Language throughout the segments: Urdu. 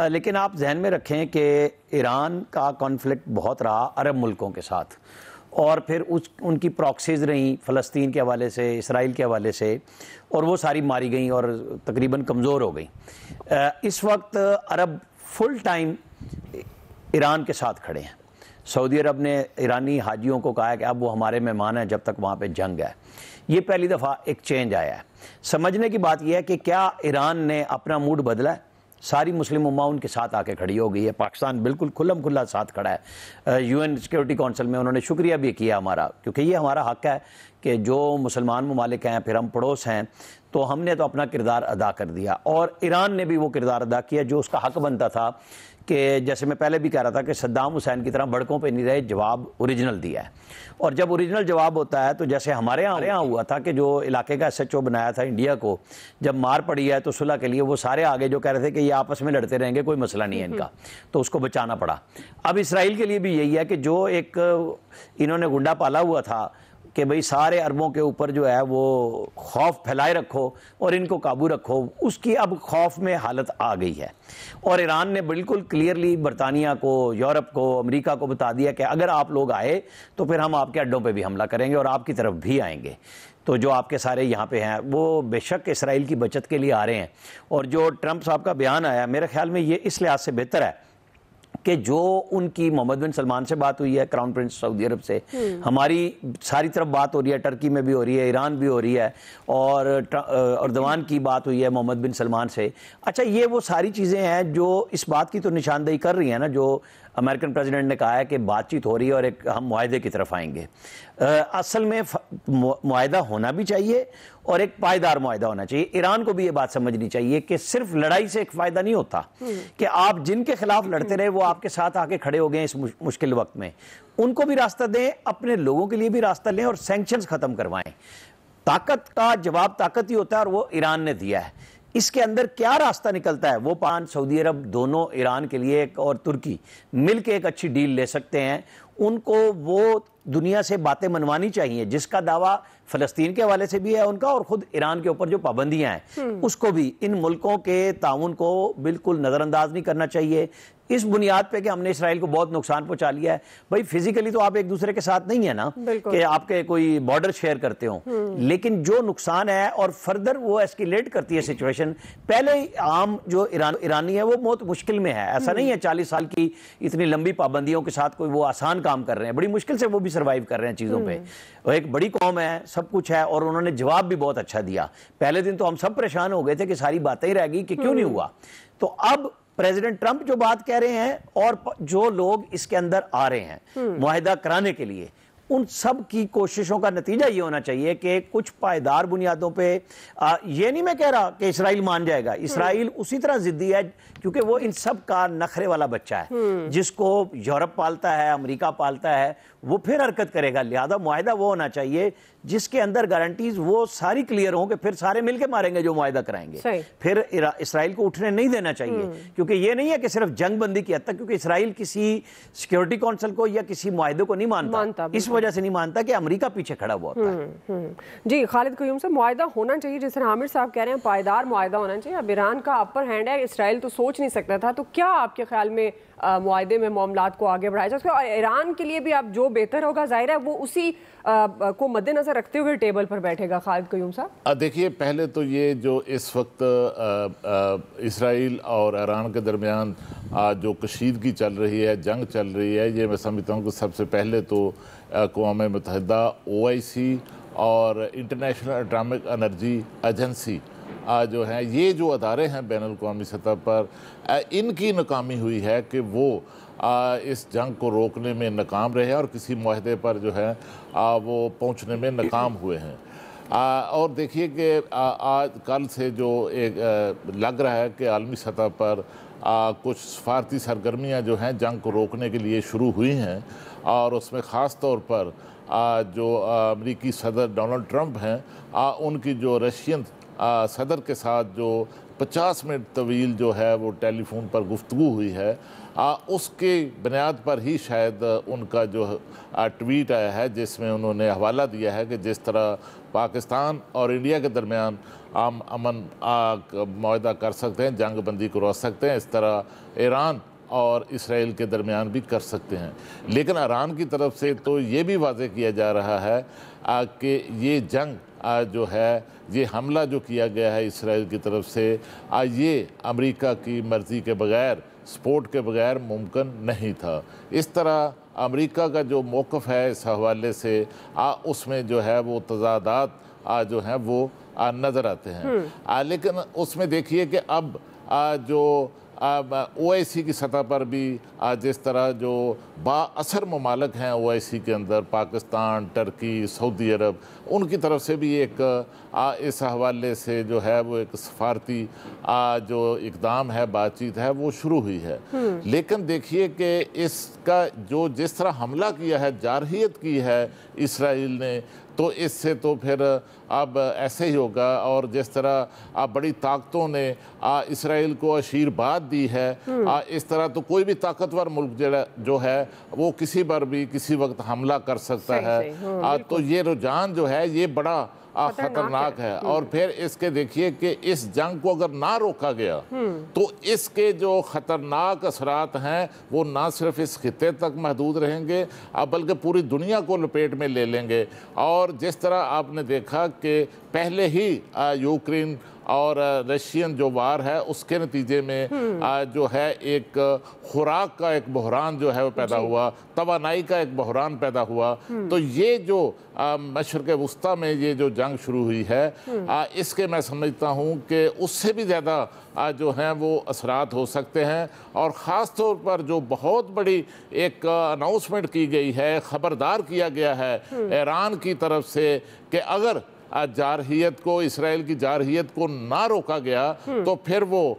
لیکن آپ ذہن میں رکھیں کہ ایران کا کانفلکٹ بہت رہا عرب ملکوں کے ساتھ، اور پھر ان کی پراکسیز رہیں فلسطین کے حوالے سے، اسرائیل کے حوالے سے، اور وہ ساری ماری گئیں اور تقریباً کمزور ہو گئیں۔ اس وقت عرب فل ٹائم ایران کے ساتھ کھڑے ہیں۔ سعودی عرب نے ایرانی حاجیوں کو کہا ہے کہ اب وہ ہمارے مہمان ہیں جب تک وہاں پہ جنگ ہے۔ یہ پہلی دفعہ ایک چینج آیا ہے۔ سمجھنے کی بات یہ ہے کہ کیا ایران نے اپنا موڈ بدلا ہے؟ ساری مسلم امہ ان کے ساتھ آ کے کھڑی ہو گئی ہے۔ پاکستان بالکل کھلم کھلا ساتھ کھڑا ہے۔ UN سیکورٹی کونسل میں انہوں نے شکریہ بھی کیا ہمارا، کیونکہ یہ ہمارا حق ہے کہ جو مسلمان ممالک ہیں، پھر ہم پڑوس ہیں، تو ہم نے تو اپنا کردار ادا کر دیا، اور ایران نے بھی وہ کردار ادا کیا جو اس کا حق بنتا تھا، کہ جیسے میں پہلے بھی کہہ رہا تھا کہ صدام حسین کی طرح بڑکوں پہ نہیں رہے، جواب اوریجنل دیا ہے۔ اور جب اوریجنل جواب ہوتا ہے تو جیسے ہمارے یہاں ہوا تھا کہ جو علاقے کا SHO بنایا تھا انڈیا کو، جب مار پڑی ہے تو صلح کے لیے وہ سارے آگے جو کہہ رہے تھے کہ یہ آپس میں لڑتے رہیں گے، کوئی مسئلہ نہیں ہے ان کا، تو اس کو بچانا پڑا۔ اب اسرائیل کے لیے بھی یہی ہے کہ جو ایک انہوں نے گنڈا پالا ہوا تھا کہ بھئی سارے عربوں کے اوپر جو ہے وہ خوف پھیلائے رکھو اور ان کو قابو رکھو، اس کی اب خوف میں حالت آ گئی ہے۔ اور ایران نے بالکل کلیئرلی برطانیہ کو، یورپ کو، امریکہ کو بتا دیا کہ اگر آپ لوگ آئے تو پھر ہم آپ کے اڈوں پہ بھی حملہ کریں گے اور آپ کی طرف بھی آئیں گے۔ تو جو آپ کے سارے یہاں پہ ہیں وہ بے شک اسرائیل کی بچت کے لیے آ رہے ہیں۔ اور جو ٹرمپ صاحب کا بیان آیا، میرے خیال میں یہ اس لحاظ سے بہتر ہے کہ جو ان کی محمد بن سلمان سے بات ہوئی ہے، کراؤن پرنس سعودی عرب سے، ہماری ساری طرف بات ہو رہی ہے، ٹرکی میں بھی ہو رہی ہے، ایران بھی ہو رہی ہے، اور اردوان کی بات ہوئی ہے محمد بن سلمان سے۔ اچھا، یہ وہ ساری چیزیں ہیں جو اس بات کی تو نشاندہی کر رہی ہیں نا، جو امریکن پریزیڈنٹ نے کہا ہے کہ بات چیت ہو رہی ہے اور ایک ہم معاہدے کی طرف آئیں گے۔ اصل میں معاہدہ ہونا بھی چاہیے اور ایک پائیدار معاہدہ ہونا چاہیے۔ ایران کو بھی یہ بات سمجھنی چاہیے کہ صرف لڑائی سے ایک فائدہ نہیں ہوتا، کہ آپ جن کے خلاف لڑتے رہے وہ آپ کے ساتھ آ کے کھڑے ہو گئے اس مشکل وقت میں، ان کو بھی راستہ دیں، اپنے لوگوں کے لیے بھی راستہ لیں اور سینکشنز ختم کروائیں۔ طاقت کا جواب طاقت ہی ہوتا ہے، اور وہ ایران نے دیا ہے۔ اس کے اندر کیا راستہ نکلتا ہے وہ سعودی عرب دونوں ایران کے لیے اور ترکی مل کے ایک اچھی ڈیل لے سکتے ہیں۔ ان کو وہ دنیا سے باتیں منوانی چاہیے، جس کا دعویٰ فلسطین کے حوالے سے بھی ہے ان کا، اور خود ایران کے اوپر جو پابندیاں ہیں اس کو بھی، ان ملکوں کے تعاون کو بالکل نظر انداز نہیں کرنا چاہیے، اس بنیاد پہ کہ ہم نے اسرائیل کو بہت نقصان پہنچا لیا ہے۔ بھائی فزیکلی تو آپ ایک دوسرے کے ساتھ نہیں ہیں نا کہ آپ کے کوئی بارڈر شیئر کرتے ہوں، لیکن جو نقصان ہے اور فردر وہ ایسکیلیٹ کرتی ہے سچویشن۔ پہلے عام جو ایرانی ہے وہ بہت مشکل میں ہے، ایسا نہیں ہے 40 سال کی اتنی لمبی پابندیوں کے ساتھ کوئی وہ آسان کام کر رہے ہیں، بڑی مشکل سے وہ بھی سروائیو کر رہے ہیں چیزوں پہ۔ ایک بڑی قوم ہے، سب کچھ ہے، اور انہوں نے جواب بھی بہت اچھا دیا۔ پہلے دن تو ہم سب پریشان ہو گئے تھے کہ ساری باتیں ہی رہ گئی کہ کیوں نہیں ہوا۔ تو اب پریزیڈنٹ ٹرمپ جو بات کہہ رہے ہیں اور جو لوگ اس کے اندر آ رہے ہیں معاہدہ کرانے کے لیے، ان سب کی کوششوں کا نتیجہ یہ ہونا چاہیے کہ کچھ پائیدار بنیادوں پہ، یہ نہیں میں کہہ رہا کہ اسرائیل مان جائے گا، اسرائیل اسی طرح ضدی ہے کیونکہ وہ ان سب کا نخرے والا بچہ ہے، جس کو یورپ پالتا ہے، امریکہ پالتا ہے، وہ پھر حرکت کرے گا۔ لہذا معاہدہ وہ ہونا چاہیے جس کے اندر گارنٹیز وہ ساری کلیئر ہوں کہ پھر سارے مل کے ماریں گے جو معاہدہ کرائیں گے۔ پھر اسرائیل کو اٹھنے نہیں دینا چاہیے، کیونکہ یہ نہیں ہے کہ صرف جنگ بندی کی حد تک، کیونکہ اسرائیل کسی سیکورٹی کونسل کو یا کسی معاہدے کو نہیں مانتا، اس وجہ سے نہیں مانتا کہ امریکہ پیچھے کھڑا ہوا ہوتا ہے۔ جی خالد قیوم سے معاہدہ ہونا چاہیے، جس طرح عامر صاحب کہہ رہے ہیں پائیدار معاہدہ ہونا چاہیے۔ اب ایران کا اپر ہینڈ ہے، اسرائیل تو سوچ نہیں سکتا تھا، تو کیا آپ کے خیال میں معاہدے میں معاملات کو آگے بڑھایا جائے؟ اور ایران کے لیے بھی اب جو بہتر ہوگا ظاہر ہے وہ اسی کو مد نظر رکھتے ہوئے ٹیبل پر بیٹھے گا۔ خالد قیوم صاحب دیکھیے، پہلے تو یہ جو اس وقت اسرائیل اور ایران کے درمیان جو کشیدگی چل رہی ہے، جنگ چل رہی ہے، یہ میں سمجھتا ہوں کہ سب سے پہلے تو اقوام متحدہ، OIC اور انٹرنیشنل اٹامک انرجی ایجنسی جو ہیں، یہ جو ادارے ہیں بین الاقوامی سطح پر، ان کی ناکامی ہوئی ہے کہ وہ اس جنگ کو روکنے میں ناکام رہے اور کسی معاہدے پر جو ہے وہ پہنچنے میں ناکام ہوئے ہیں۔ اور دیکھیے کہ آج کل سے جو ایک لگ رہا ہے کہ عالمی سطح پر کچھ سفارتی سرگرمیاں جو ہیں جنگ کو روکنے کے لیے شروع ہوئی ہیں، اور اس میں خاص طور پر جو امریکی صدر ڈونلڈ ٹرمپ ہیں، ان کی جو رشین صدر کے ساتھ جو 50 منٹ طویل جو ہے وہ ٹیلی فون پر گفتگو ہوئی ہے، اس کی بنیاد پر ہی شاید ان کا جو ٹویٹ آیا ہے، جس میں انہوں نے حوالہ دیا ہے کہ جس طرح پاکستان اور انڈیا کے درمیان امن معاہدہ کر سکتے ہیں، جنگ بندی کروا سکتے ہیں، اس طرح ایران اور اسرائیل کے درمیان بھی کر سکتے ہیں۔ لیکن ایران کی طرف سے تو یہ بھی واضح کیا جا رہا ہے کہ یہ جنگ جو ہے، یہ حملہ جو کیا گیا ہے اسرائیل کی طرف سے، یہ امریکہ کی مرضی کے بغیر، سپورٹ کے بغیر ممکن نہیں تھا۔ اس طرح امریکہ کا جو موقف ہے اس حوالے سے، اس میں جو ہے وہ تضادات جو ہیں وہ نظر آتے ہیں۔ لیکن اس میں دیکھیے کہ اب جو او آئی سی کی سطح پر بھی جس طرح جو با اثر ممالک ہیں او آئی سی کے اندر، پاکستان، ٹرکی، سعودی عرب، ان کی طرف سے بھی ایک اس حوالے سے جو ہے وہ ایک سفارتی جو اقدام ہے، بات چیت ہے، وہ شروع ہوئی ہے۔ لیکن دیکھیے کہ اس کا جو جس طرح حملہ کیا ہے، جارحیت کی ہے اسرائیل نے، تو اس سے تو پھر اب ایسے ہی ہوگا۔ اور جس طرح بڑی طاقتوں نے اسرائیل کو آشیرواد دی ہے، اس طرح تو کوئی بھی طاقتور ملک جو ہے وہ کسی پر بھی کسی وقت حملہ کر سکتا ہے۔ تو یہ رجحان جو ہے یہ بڑا خطرناک ہے۔ اور پھر اس کے دیکھیے کہ اس جنگ کو اگر نہ روکا گیا تو اس کے جو خطرناک اثرات ہیں وہ نہ صرف اس خطے تک محدود رہیں گے بلکہ پوری دنیا کو لپیٹ میں لے لیں گے۔ اور جس طرح آپ نے دیکھا کہ پہلے ہی یوکرین اور رشین جو وار ہے اس کے نتیجے میں جو ہے ایک خوراک کا ایک بحران جو ہے وہ پیدا ہوا، توانائی کا ایک بحران پیدا ہوا۔ تو یہ جو مشرق وسطیٰ میں یہ جو جنگ شروع ہوئی ہے، اس کے میں سمجھتا ہوں کہ اس سے بھی زیادہ جو ہیں وہ اثرات ہو سکتے ہیں۔ اور خاص طور پر جو بہت بڑی ایک اناؤنسمنٹ کی گئی ہے، خبردار کیا گیا ہے ایران کی طرف سے کہ اگر جارحیت کو، اسرائیل کی جارحیت کو نہ روکا گیا تو پھر وہ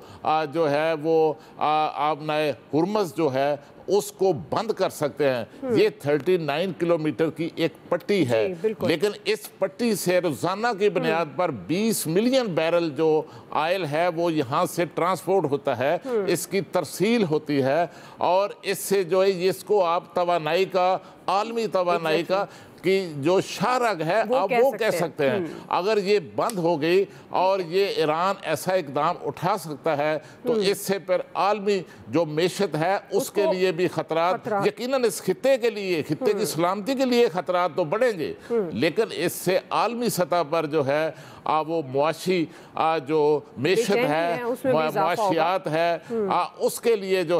جو ہے وہ آبنائے ہرمز جو ہے اس کو بند کر سکتے ہیں۔ یہ 39 کلومیٹر کی ایک پٹی ہے، لیکن اس پٹی سے روزانہ کی بنیاد پر 20 ملین بیرل جو آئل ہے وہ یہاں سے ٹرانسپورٹ ہوتا ہے، اس کی ترسیل ہوتی ہے، اور اس سے جو ہے اس کو آپ توانائی کا، عالمی توانائی کا کی جو شارگ ہے آپ وہ کہہ سکتے ہیں۔ اگر یہ بند ہو گئی اور یہ ایران ایسا اقدام اٹھا سکتا ہے تو اس سے پھر عالمی جو معیشت ہے اس کے لیے بھی خطرات، یقیناً اس خطے کے لیے، خطے کی سلامتی کے لیے خطرات تو بڑھیں گے، لیکن اس سے عالمی سطح پر جو ہے وہ معاشی جو معیشت ہے، معاشیات ہے، اس کے لیے جو